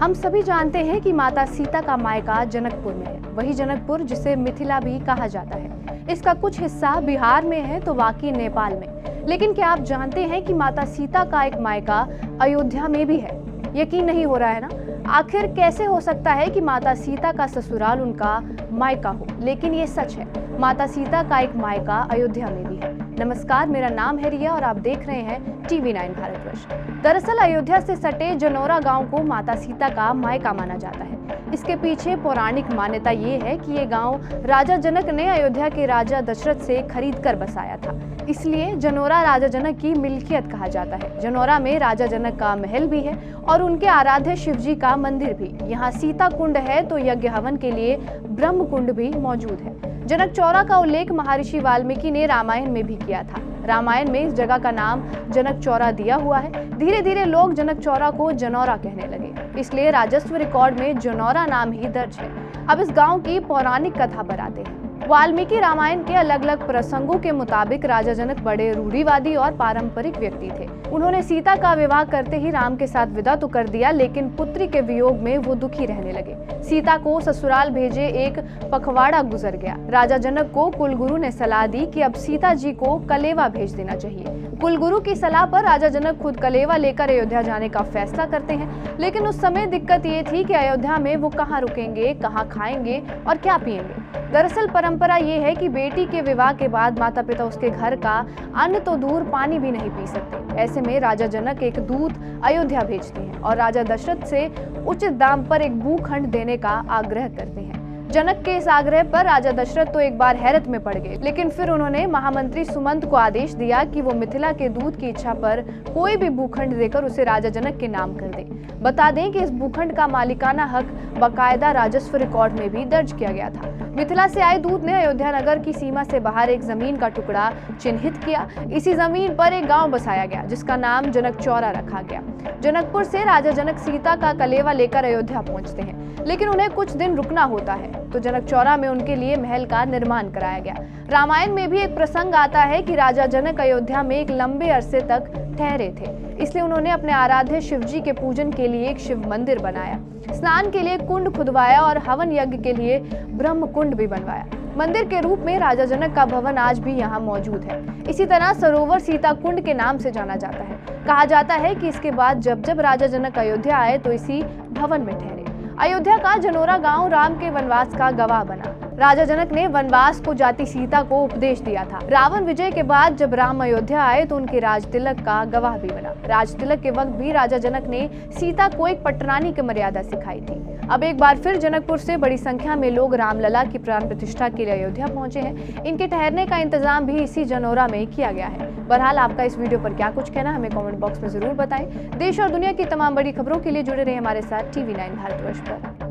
हम सभी जानते हैं कि माता सीता का मायका जनकपुर में है, वही जनकपुर जिसे मिथिला भी कहा जाता है। इसका कुछ हिस्सा बिहार में है तो बाकी नेपाल में। लेकिन क्या आप जानते हैं कि माता सीता का एक मायका अयोध्या में भी है? यकीन नहीं हो रहा है ना? आखिर कैसे हो सकता है कि माता सीता का ससुराल उनका मायका हो? लेकिन ये सच है, माता सीता का एक मायका अयोध्या में भी है। नमस्कार, मेरा नाम है रिया और आप देख रहे हैं TV9 भारतवर्ष। दरअसल अयोध्या से सटे जनौरा गांव को माता सीता का मायका माना जाता है। इसके पीछे पौराणिक मान्यता ये है कि ये गांव राजा जनक ने अयोध्या के राजा दशरथ से खरीद कर बसाया था, इसलिए जनौरा राजा जनक की मिल्कियत कहा जाता है। जनौरा में राजा जनक का महल भी है और उनके आराध्य शिवजी का मंदिर भी। यहाँ सीता कुंड है तो यज्ञ हवन के लिए ब्रह्म कुंड भी मौजूद है। जनक चौरा का उल्लेख महर्षि वाल्मीकि ने रामायण में भी किया था। रामायण में इस जगह का नाम जनक चौरा दिया हुआ है। धीरे धीरे लोग जनक चौरा को जनौरा कहने लगे, इसलिए राजस्व रिकॉर्ड में जनौरा नाम ही दर्ज है। अब इस गांव की पौराणिक कथा पर आते हैं। वाल्मीकि रामायण के अलग अलग प्रसंगों के मुताबिक राजा जनक बड़े रूढ़िवादी और पारंपरिक व्यक्ति थे। उन्होंने सीता का विवाह करते ही राम के साथ विदा तो कर दिया, लेकिन पुत्री के वियोग में वो दुखी रहने लगे। सीता को ससुराल भेजे एक पखवाड़ा गुजर गया। राजा जनक को कुलगुरु ने सलाह दी कि अब सीता जी को कलेवा भेज देना चाहिए। कुलगुरु की सलाह पर राजा जनक खुद कलेवा लेकर अयोध्या जाने का फैसला करते हैं, लेकिन उस समय दिक्कत ये थी कि अयोध्या में वो कहाँ रुकेंगे, कहाँ खाएंगे और क्या पिएंगे। दरअसल परंपरा ये है कि बेटी के विवाह के बाद माता पिता उसके घर का अन्न तो दूर पानी भी नहीं पी सकते। ऐसे में राजा जनक एक दूत अयोध्या भेजते हैं और राजा दशरथ से उचित दाम पर एक भूखंड देने का आग्रह करते हैं। जनक के इस आग्रह पर राजा दशरथ तो एक बार हैरत में पड़ गए, लेकिन फिर उन्होंने महामंत्री सुमंत को आदेश दिया कि वो मिथिला के दूत की इच्छा पर कोई भी भूखंड देकर उसे राजा जनक के नाम कर दे। बता दें कि इस भूखंड का मालिकाना हक बाकायदा राजस्व रिकॉर्ड में भी दर्ज किया गया था। मिथिला से आए दूत ने अयोध्या नगर की सीमा से बाहर एक जमीन का टुकड़ा चिन्हित किया। इसी जमीन पर एक गांव बसाया गया जिसका नाम जनक चौरा रखा गया। जनकपुर से राजा जनक सीता का कलेवा लेकर अयोध्या पहुंचते हैं, लेकिन उन्हें कुछ दिन रुकना होता है, तो जनक चौरा में उनके लिए महल का निर्माण कराया गया। रामायण में भी एक प्रसंग आता है कि राजा जनक अयोध्या में एक लंबे अरसे तक ठहरे थे, इसलिए उन्होंने अपने आराध्य शिवजी के पूजन के लिए एक शिव मंदिर बनाया, स्नान के लिए कुंड खुदवाया और हवन यज्ञ के लिए ब्रह्म कुंड भी बनवाया। मंदिर के रूप में राजा जनक का भवन आज भी यहाँ मौजूद है। इसी तरह सरोवर सीता कुंड के नाम से जाना जाता है। कहा जाता है कि इसके बाद जब जब राजा जनक अयोध्या आए तो इसी भवन में ठहरे। अयोध्या का जनौरा गांव राम के वनवास का गवाह बना। राजा जनक ने वनवास को जाती सीता को उपदेश दिया था। रावण विजय के बाद जब राम अयोध्या आए तो उनके राज तिलक का गवाह भी बना। राज तिलक के वक्त भी राजा जनक ने सीता को एक पटरानी की मर्यादा सिखाई थी। अब एक बार फिर जनकपुर से बड़ी संख्या में लोग रामलला की प्राण प्रतिष्ठा के लिए अयोध्या पहुंचे हैं। इनके ठहरने का इंतजाम भी इसी जनौरा में किया गया है। बहरहाल आपका इस वीडियो पर क्या कुछ कहना, हमें कमेंट बॉक्स में जरूर बताएं। देश और दुनिया की तमाम बड़ी खबरों के लिए जुड़े रहे हमारे साथ TV9 भारतवर्ष पर।